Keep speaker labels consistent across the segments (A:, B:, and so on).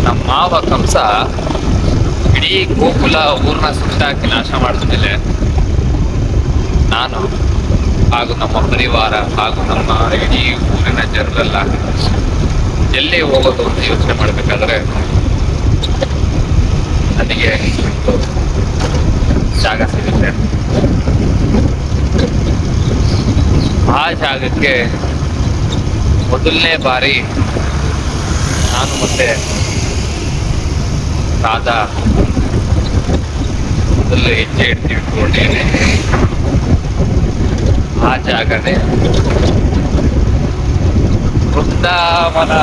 A: ನಮ್ಮ ಮಾವ ಕಂಸ ಇಡೀ ಗೋಕುಲ ಊರನ್ನ ಸುಟ್ಟಾಕಿ ನಾಶ ಮಾಡಿದ್ಮೇಲೆ ನಾನು ಹಾಗೂ ನಮ್ಮ ಪರಿವಾರ ಹಾಗೂ ನಮ್ಮ ಇಡೀ ಊರಿನ ಜನರೆಲ್ಲ ಎಲ್ಲಿ ಹೋಗೋದು ಅಂತ ಯೋಚನೆ ಮಾಡಬೇಕಾದ್ರೆ ನನಗೆ ಒಂದು ಜಾಗ ಸಿಗುತ್ತೆ. ಆ ಜಾಗಕ್ಕೆ ಮೊದಲನೇ ಬಾರಿ ನಾನು ಮತ್ತೆ ರಾಧಾ ಮೊದಲು ಹೆಜ್ಜೆ ಇಡ್ತೀವಿ ಕೋಟೆಯಲ್ಲಿ. ಆ ಜಾಗನೇ ವೃಂದಾವನ.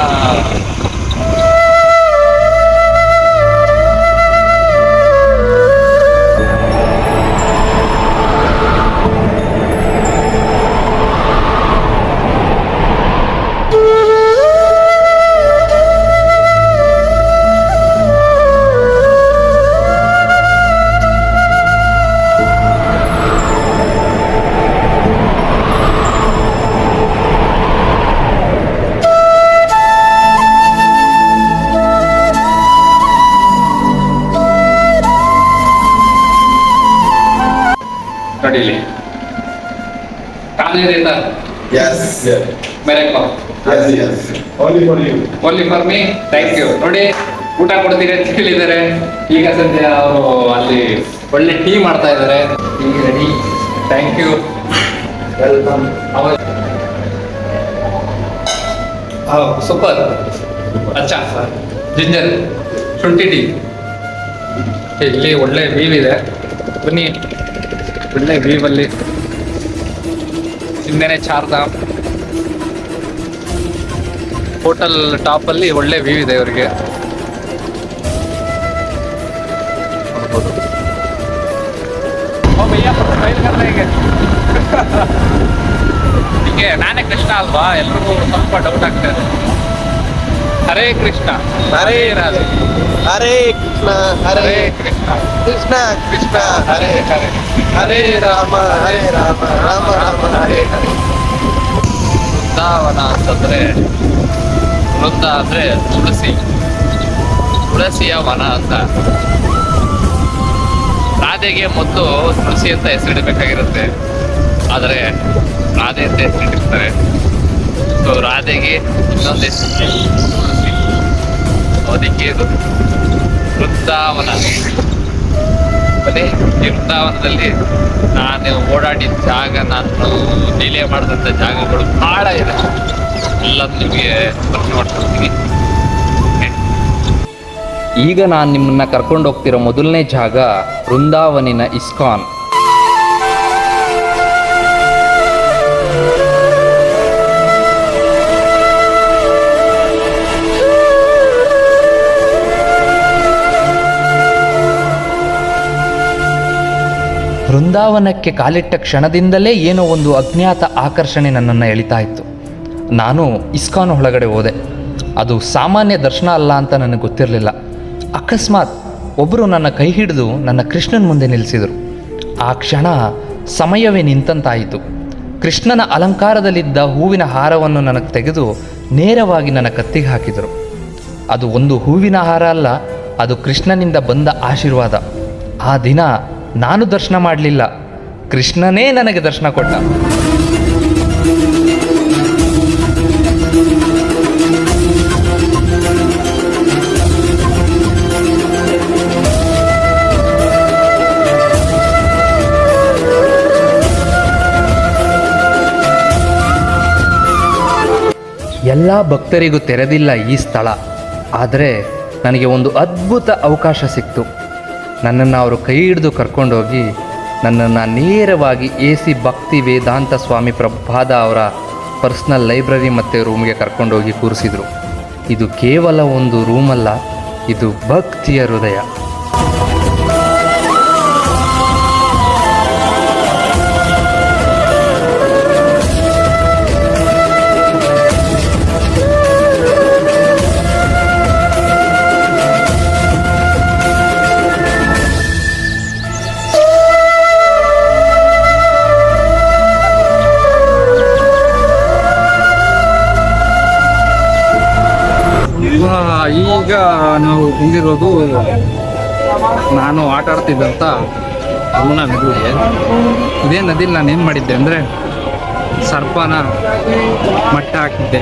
A: नोडिली खाने देता
B: Yes.
A: मेरे को
B: Yes, yes. Only for you.
A: Only for me. Thank you. ನೋಡಿ ಊಟ ಕೊಡ್ತೀರಿ ಅಂತ ಹೇಳಿದ್ದಾರೆ. ಈಗ ಸದ್ಯ ಅವರು ಅಲ್ಲಿ ಒಳ್ಳೆ ಟೀ ಮಾಡ್ತಾ ಇದ್ದಾರೆ. Tea ready. Thank you.
B: Welcome.
A: Super. ಅಚ್ಚಾ ಜಿಂಜರ್ ಶುಂಠಿ ಟೀ. ಇಲ್ಲಿ ಒಳ್ಳೆ ವೀವ್ ಇದೆ. ಬನ್ನಿ, ಒಳ್ಳೆ ವೀವಲ್ಲಿ ಹಿಂದೆನೆ ಚಾರ್ಧಾಮ್ ಹೋಟೆಲ್ ಟಾಪಲ್ಲಿ ಒಳ್ಳೆ ವ್ಯೂ ಇದೆ ಇವರಿಗೆ. ನೋಡ್ಬೋದು. ಓ ಭಯ್ಯ ಫೈಲ್ ಕರ್ನ ಹೀಗೆ ನಾನೇ ಕೃಷ್ಣ ಅಲ್ವಾ, ಎಲ್ರಿಗೂ ಸ್ವಲ್ಪ ಡೌಟ್ ಆಗ್ತಾ ಇದೆ. ಹರೇ ಕೃಷ್ಣ ಹರೇ ರಾಧೆ
B: Hare Krishna,
A: ಹರೇ
B: Hare
A: Krishna
B: Krishna, Krishna, Hare
A: ಹರೇ
B: Hare Rama, Rama Rama, Hare Hare.
A: ವೃಂದಾವನ ಅಂತಂದ್ರೆ ವೃಂದ ಅಂದ್ರೆ ತುಳಸಿಯ ವನ ಅಂತ. ರಾಧೆಗೆ ಮೊದಲು ತುಳಸಿ ಅಂತ ಹೆಸರಿಡಬೇಕಾಗಿರುತ್ತೆ, ಆದರೆ ರಾಧೆ ಅಂತ ಹೆಸರಿಟ್ಟಿರ್ತಾರೆ. ಸೊ ರಾಧೆಗೆ ಇನ್ನೊಂದು ಹೆಸರು ತುಳಸಿ, ಅದಕ್ಕೆ ಇದು ವೃಂದಾವನ. ಬನ್ನಿ, ಈ ವೃಂದಾವನದಲ್ಲಿ ನಾನು ಓಡಾಡಿದ ಜಾಗ, ನಾನು ಲೀಲೆ ಮಾಡಿದಂಥ ಜಾಗಗಳು ಭಾಳ ಇದೆ. ಎಲ್ಲ ನಿಮಗೆ ಪರಿಚಯ ಮಾಡ್ಕೊಡ್ತೀನಿ. ಈಗ ನಾನು ನಿಮ್ಮನ್ನ ಕರ್ಕೊಂಡು ಹೋಗ್ತಿರೋ ಮೊದಲನೇ ಜಾಗ ವೃಂದಾವನಿನ ಇಸ್ಕಾನ್. ವೃಂದಾವನಕ್ಕೆ ಕಾಲಿಟ್ಟ ಕ್ಷಣದಿಂದಲೇ ಏನೋ ಒಂದು ಅಜ್ಞಾತ ಆಕರ್ಷಣೆ ನನ್ನನ್ನು ಎಳಿತಾ ಇತ್ತು. ನಾನು ಇಸ್ಕಾನ್ ಒಳಗಡೆ ಹೋದೆ. ಅದು ಸಾಮಾನ್ಯ ದರ್ಶನ ಅಲ್ಲ ಅಂತ ನನಗೆ ಗೊತ್ತಿರಲಿಲ್ಲ. ಅಕಸ್ಮಾತ್ ಒಬ್ಬರು ನನ್ನ ಕೈ ಹಿಡಿದು ನನ್ನ ಕೃಷ್ಣನ ಮುಂದೆ ನಿಲ್ಲಿಸಿದರು. ಆ ಕ್ಷಣ ಸಮಯವೇ ನಿಂತಂತಾಯಿತು. ಕೃಷ್ಣನ ಅಲಂಕಾರದಲ್ಲಿದ್ದ ಹೂವಿನ ಹಾರವನ್ನು ನನಗೆ ತೆಗೆದು ನೇರವಾಗಿ ನನ್ನ ಕತ್ತಿಗೆ ಹಾಕಿದರು. ಅದು ಒಂದು ಹೂವಿನ ಹಾರ ಅಲ್ಲ, ಅದು ಕೃಷ್ಣನಿಂದ ಬಂದ ಆಶೀರ್ವಾದ. ಆ ದಿನ ನಾನು ದರ್ಶನ ಮಾಡಲಿಲ್ಲ, ಕೃಷ್ಣನೇ ನನಗೆ ದರ್ಶನ ಕೊಟ್ಟ. ಎಲ್ಲ ಭಕ್ತರಿಗೂ ತೆರೆದಿಲ್ಲ ಈ ಸ್ಥಳ, ಆದರೆ ನನಗೆ ಒಂದು ಅದ್ಭುತ ಅವಕಾಶ ಸಿಕ್ತು. ನನ್ನನ್ನು ಅವರು ಕೈ ಹಿಡಿದು ಕರ್ಕೊಂಡೋಗಿ ನನ್ನನ್ನು ನೇರವಾಗಿ AC ಭಕ್ತಿ ವೇದಾಂತ ಸ್ವಾಮಿ ಪ್ರಭುಪಾದ ಅವರ ಪರ್ಸ್ನಲ್ ಲೈಬ್ರರಿ ಮತ್ತು ರೂಮ್ಗೆ ಕರ್ಕೊಂಡೋಗಿ ಕೂರಿಸಿದರು. ಇದು ಕೇವಲ ಒಂದು ರೂಮಲ್ಲ, ಇದು ಭಕ್ತಿಯ ಹೃದಯ.
C: ಈಗ ನಾವು ಬಂದಿರೋದು ನಾನು ಆಟ ಆಡ್ತಿದ್ದಂಥ ಯಮುನಾ ನದಿಗೆ. ಇದೇ ನದಿಲಿ ನಾನು ಏನು ಮಾಡಿದ್ದೆ ಅಂದರೆ ಸರ್ಪನ ಮಟ್ಟ ಹಾಕಿದ್ದೆ.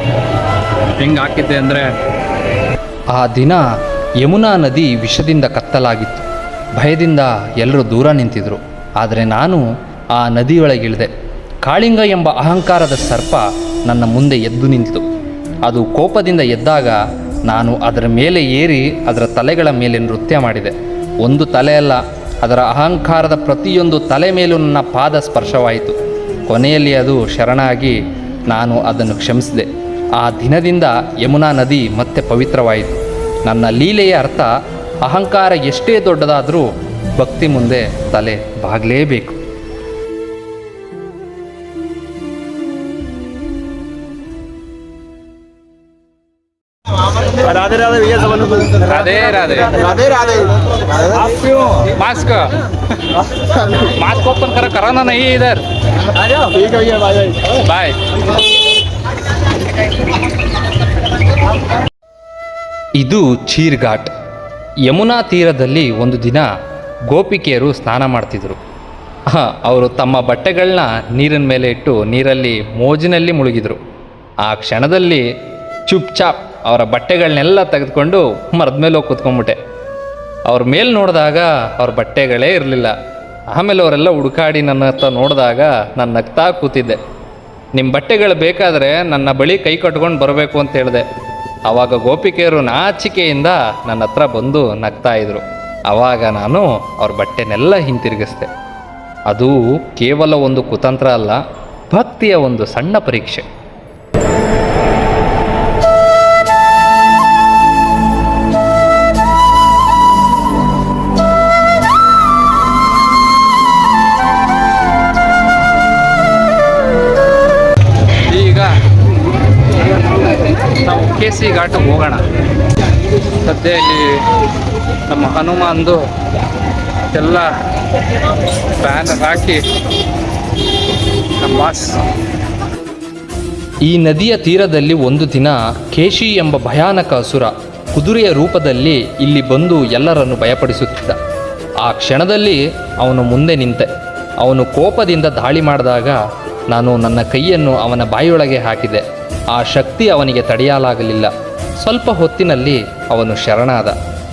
C: ಹೆಂಗೆ ಹಾಕಿದ್ದೆ ಅಂದರೆ
A: ಆ ದಿನ ಯಮುನಾ ನದಿ ವಿಷದಿಂದ ಕತ್ತಲಾಗಿತ್ತು. ಭಯದಿಂದ ಎಲ್ಲರೂ ದೂರ ನಿಂತಿದ್ರು. ಆದರೆ ನಾನು ಆ ನದಿಯೊಳಗಿಳಿದೆ. ಕಾಳಿಂಗ ಎಂಬ ಅಹಂಕಾರದ ಸರ್ಪ ನನ್ನ ಮುಂದೆ ಎದ್ದು ನಿಂತು. ಅದು ಕೋಪದಿಂದ ಎದ್ದಾಗ ನಾನು ಅದರ ಮೇಲೆ ಏರಿ ಅದರ ತಲೆಗಳ ಮೇಲೆ ನೃತ್ಯ ಮಾಡಿದೆ. ಒಂದು ತಲೆ ಅಲ್ಲ, ಅದರ ಅಹಂಕಾರದ ಪ್ರತಿಯೊಂದು ತಲೆ ಮೇಲೂ ನನ್ನ ಪಾದ ಸ್ಪರ್ಶವಾಯಿತು. ಕೊನೆಯಲ್ಲಿ ಅದು ಶರಣಾಗಿ ನಾನು ಅದನ್ನು ಕ್ಷಮಿಸಿದೆ. ಆ ದಿನದಿಂದ ಯಮುನಾ ನದಿ ಮತ್ತೆ ಪವಿತ್ರವಾಯಿತು. ನನ್ನ ಲೀಲೆಯ ಅರ್ಥ ಅಹಂಕಾರ ಎಷ್ಟೇ ದೊಡ್ಡದಾದರೂ ಭಕ್ತಿ ಮುಂದೆ ತಲೆ ಬಾಗಲೇಬೇಕು.
B: राधे राधे भैया सब लोग
A: Radhe Radhe.
B: Radhe Radhe
A: mask mask open कराना नहीं है इधर.
B: ठीक है भैया बाय
A: बाय. ಇದು ಚೀರ್ ಘಾಟ್. ಯಮುನಾ ತೀರದಲ್ಲಿ ಒಂದು ದಿನ ಗೋಪಿಕೆಯರು ಸ್ನಾನ ಮಾಡ್ತಿದ್ರು. ಅವರು ತಮ್ಮ ಬಟ್ಟೆಗಳನ್ನ ನೀರಿನ ಮೇಲೆ ಇಟ್ಟು ನೀರಲ್ಲಿ ಮೋಜಿನಲ್ಲಿ ಮುಳುಗಿದ್ರು. ಆ ಕ್ಷಣದಲ್ಲಿ ಚುಪ್ ಚಾಪ್ ಅವರ ಬಟ್ಟೆಗಳನ್ನೆಲ್ಲ ತೆಗೆದುಕೊಂಡು ಮರದ ಮೇಲೆ ಹೋಗಿ ಕೂತ್ಕೊಂಡ್ಬಿಟ್ಟೆ. ಅವ್ರ ಮೇಲೆ ನೋಡಿದಾಗ ಅವ್ರ ಬಟ್ಟೆಗಳೇ ಇರಲಿಲ್ಲ. ಆಮೇಲೆ ಅವರೆಲ್ಲ ಹುಡುಕಾಡಿ ನನ್ನ ಹತ್ರ ನೋಡಿದಾಗ ನಾನು ನಗ್ತಾ ಕೂತಿದ್ದೆ. ನಿಮ್ಮ ಬಟ್ಟೆಗಳು ಬೇಕಾದರೆ ನನ್ನ ಬಳಿ ಕೈ ಕಟ್ಕೊಂಡು ಬರಬೇಕು ಅಂತ ಹೇಳಿದೆ. ಆವಾಗ ಗೋಪಿಕೆಯರು ನಾಚಿಕೆಯಿಂದ ನನ್ನ ಹತ್ರ ಬಂದು ನಗ್ತಾಯಿದ್ರು. ಆವಾಗ ನಾನು ಅವ್ರ ಬಟ್ಟೆನೆಲ್ಲ ಹಿಂತಿರುಗಿಸ್ದೆ. ಅದು ಕೇವಲ ಒಂದು ಕುತಂತ್ರ ಅಲ್ಲ, ಭಕ್ತಿಯ ಒಂದು ಸಣ್ಣ ಪರೀಕ್ಷೆ. ನಾವು KC ಘಾಟಿಗೆ ಹೋಗೋಣ. ಸದ್ಯ ಇಲ್ಲಿ ನಮ್ಮ ಹನುಮಾನ್ದು ಎಲ್ಲ ಬ್ಯಾನರ್ ಹಾಕಿ ನಮ್ಮ ಬಾಸ್. ಈ ನದಿಯ ತೀರದಲ್ಲಿ ಒಂದು ದಿನ ಕೇಶಿ ಎಂಬ ಭಯಾನಕ ಅಸುರ ಕುದುರೆಯ ರೂಪದಲ್ಲಿ ಇಲ್ಲಿ ಬಂದು ಎಲ್ಲರನ್ನು ಭಯಪಡಿಸುತ್ತಿದ್ದ. ಆ ಕ್ಷಣದಲ್ಲಿ ಅವನು ಮುಂದೆ ನಿಂತೆ. ಅವನು ಕೋಪದಿಂದ ದಾಳಿ ಮಾಡಿದಾಗ ನಾನು ನನ್ನ ಕೈಯನ್ನು ಅವನ ಬಾಯಿಯೊಳಗೆ ಹಾಕಿದೆ. ಆ ಶಕ್ತಿ ಅವನಿಗೆ ತಡೆಯಲಾಗಲಿಲ್ಲ. ಸ್ವಲ್ಪ ಹೊತ್ತಿನಲ್ಲಿ ಅವನು ಶರಣಾದ.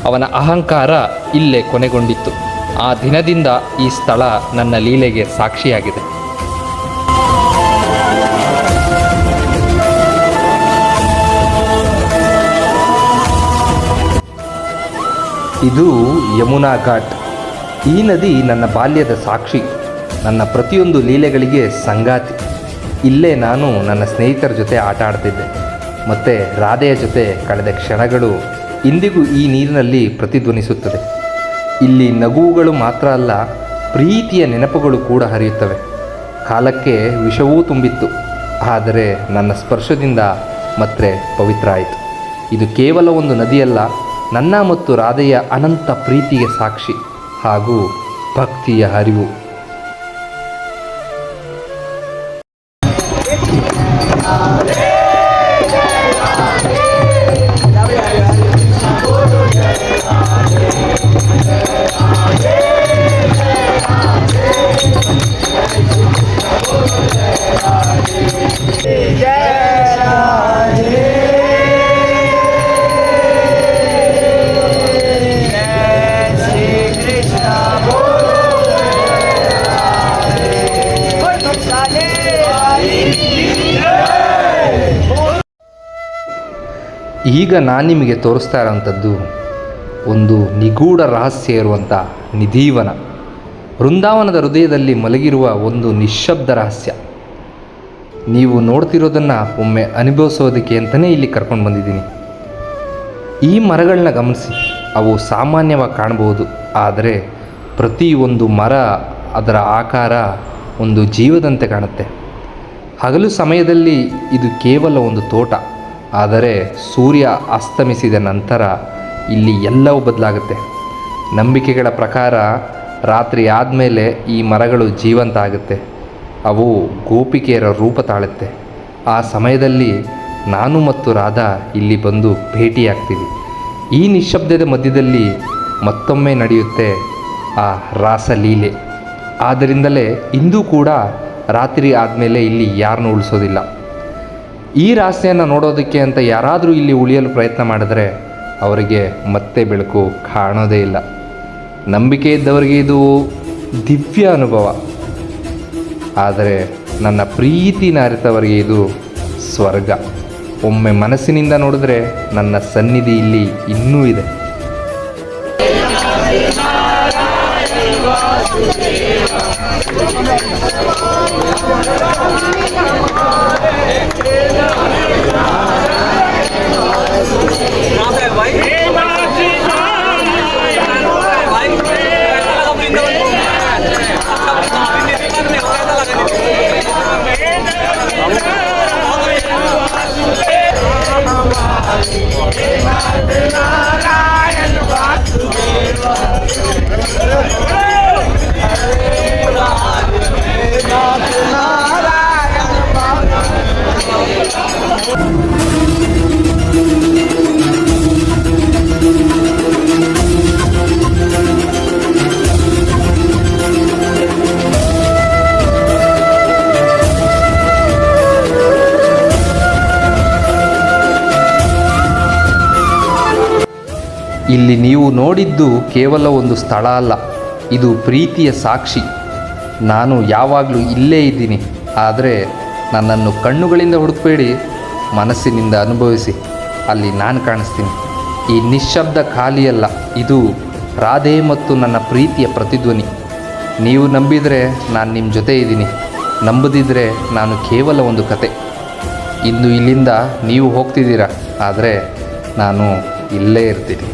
A: ಅವನ ಅಹಂಕಾರ ಇಲ್ಲೇ ಕೊನೆಗೊಂಡಿತ್ತು. ಆ ದಿನದಿಂದ ಈ ಸ್ಥಳ ನನ್ನ ಲೀಲೆಗೆ ಸಾಕ್ಷಿಯಾಗಿದೆ. ಇದು ಯಮುನಾ ಘಾಟ್. ಈ ನದಿ ನನ್ನ ಬಾಲ್ಯದ ಸಾಕ್ಷಿ, ನನ್ನ ಪ್ರತಿಯೊಂದು ಲೀಲೆಗಳಿಗೆ ಸಂಗಾತಿ. ಇಲ್ಲೇ ನಾನು ನನ್ನ ಸ್ನೇಹಿತರ ಜೊತೆ ಆಟ ಆಡ್ತಿದ್ದೆ ಮತ್ತು ರಾಧೆಯ ಜೊತೆ ಕಳೆದ ಕ್ಷಣಗಳು ಇಂದಿಗೂ ಈ ನೀರಿನಲ್ಲಿ ಪ್ರತಿಧ್ವನಿಸುತ್ತದೆ. ಇಲ್ಲಿ ನಗುವುಗಳು ಮಾತ್ರ ಅಲ್ಲ, ಪ್ರೀತಿಯ ನೆನಪುಗಳು ಕೂಡ ಹರಿಯುತ್ತವೆ. ಕಾಲಕ್ಕೆ ವಿಷವೂ ತುಂಬಿತ್ತು, ಆದರೆ ನನ್ನ ಸ್ಪರ್ಶದಿಂದ ಮತ್ತೆ ಪವಿತ್ರ ಆಯಿತು. ಇದು ಕೇವಲ ಒಂದು ನದಿಯಲ್ಲ, ನನ್ನ ಮತ್ತು ರಾಧೆಯ ಅನಂತ ಪ್ರೀತಿಗೆ ಸಾಕ್ಷಿ ಹಾಗೂ ಭಕ್ತಿಯ ಹರಿವು. ಈಗ ನಾನು ನಿಮಗೆ ತೋರಿಸ್ತಾ ಇರೋವಂಥದ್ದು ಒಂದು ನಿಗೂಢ ರಹಸ್ಯ ಇರುವಂಥ ನಿಧೀವನ. ವೃಂದಾವನದ ಹೃದಯದಲ್ಲಿ ಮಲಗಿರುವ ಒಂದು ನಿಶ್ಶಬ್ದ ರಹಸ್ಯ. ನೀವು ನೋಡ್ತಿರೋದನ್ನು ಒಮ್ಮೆ ಅನುಭವಿಸೋದಕ್ಕೆ ಅಂತಲೇ ಇಲ್ಲಿ ಕರ್ಕೊಂಡು ಬಂದಿದ್ದೀನಿ. ಈ ಮರಗಳನ್ನ ಗಮನಿಸಿ. ಅವು ಸಾಮಾನ್ಯವಾಗಿ ಕಾಣಬಹುದು, ಆದರೆ ಪ್ರತಿಯೊಂದು ಮರ ಅದರ ಆಕಾರ ಒಂದು ಜೀವದಂತೆ ಕಾಣುತ್ತೆ. ಹಗಲು ಸಮಯದಲ್ಲಿ ಇದು ಕೇವಲ ಒಂದು ತೋಟ, ಆದರೆ ಸೂರ್ಯ ಅಸ್ತಮಿಸಿದ ನಂತರ ಇಲ್ಲಿ ಎಲ್ಲವೂ ಬದಲಾಗುತ್ತೆ. ನಂಬಿಕೆಗಳ ಪ್ರಕಾರ ರಾತ್ರಿ ಆದಮೇಲೆ ಈ ಮರಗಳು ಜೀವಂತ ಆಗುತ್ತೆ. ಅವು ಗೋಪಿಕೆಯರ ರೂಪ ತಾಳುತ್ತೆ. ಆ ಸಮಯದಲ್ಲಿ ನಾನು ಮತ್ತು ರಾಧಾ ಇಲ್ಲಿ ಬಂದು ಭೇಟಿಯಾಗ್ತೀವಿ. ಈ ನಿಶ್ಶಬ್ದದ ಮಧ್ಯದಲ್ಲಿ ಮತ್ತೊಮ್ಮೆ ನಡೆಯುತ್ತೆ ಆ ರಾಸಲೀಲೆ. ಆದ್ದರಿಂದಲೇ ಇಂದೂ ಕೂಡ ರಾತ್ರಿ ಆದಮೇಲೆ ಇಲ್ಲಿ ಯಾರನ್ನೂ ಉಳಿಸೋದಿಲ್ಲ. ಈ ರಾಸೆಯನ್ನು ನೋಡೋದಕ್ಕೆ ಅಂತ ಯಾರಾದರೂ ಇಲ್ಲಿ ಉಳಿಯಲು ಪ್ರಯತ್ನ ಮಾಡಿದ್ರೆ ಅವರಿಗೆ ಮತ್ತೆ ಬೆಳಕು ಕಾಣೋದೇ ಇಲ್ಲ. ನಂಬಿಕೆ ಇದ್ದವರಿಗೆ ಇದು ದಿವ್ಯ ಅನುಭವ, ಆದರೆ ನನ್ನ ಪ್ರೀತಿನ ಅರಿತವರಿಗೆ ಇದು ಸ್ವರ್ಗ. ಒಮ್ಮೆ ಮನಸ್ಸಿನಿಂದ ನೋಡಿದ್ರೆ ನನ್ನ ಸನ್ನಿಧಿ ಇಲ್ಲಿ ಇನ್ನೂ ಇದೆ. ಇಲ್ಲಿ ನೀವು ನೋಡಿದ್ದು ಕೇವಲ ಒಂದು ಸ್ಥಳ ಅಲ್ಲ, ಇದು ಪ್ರೀತಿಯ ಸಾಕ್ಷಿ. ನಾನು ಯಾವಾಗಲೂ ಇಲ್ಲೇ ಇದ್ದೀನಿ, ಆದರೆ ನನ್ನನ್ನು ಕಣ್ಣುಗಳಿಂದ ಹುಡುಕಬೇಡಿ, ಮನಸ್ಸಿನಿಂದ ಅನುಭವಿಸಿ. ಅಲ್ಲಿ ನಾನು ಕಾಣಿಸ್ತೀನಿ. ಈ ನಿಶ್ಶಬ್ದ ಖಾಲಿಯಲ್ಲ, ಇದು ರಾಧೆ ಮತ್ತು ನನ್ನ ಪ್ರೀತಿಯ ಪ್ರತಿಧ್ವನಿ. ನೀವು ನಂಬಿದರೆ ನಾನು ನಿಮ್ಮ ಜೊತೆ ಇದ್ದೀನಿ, ನಂಬದಿದ್ದರೆ ನಾನು ಕೇವಲ ಒಂದು ಕತೆ. ಇಂದು ಇಲ್ಲಿಂದ ನೀವು ಹೋಗ್ತಿದ್ದೀರಾ, ಆದರೆ ನಾನು ಇಲ್ಲೇ ಇರ್ತೀನಿ.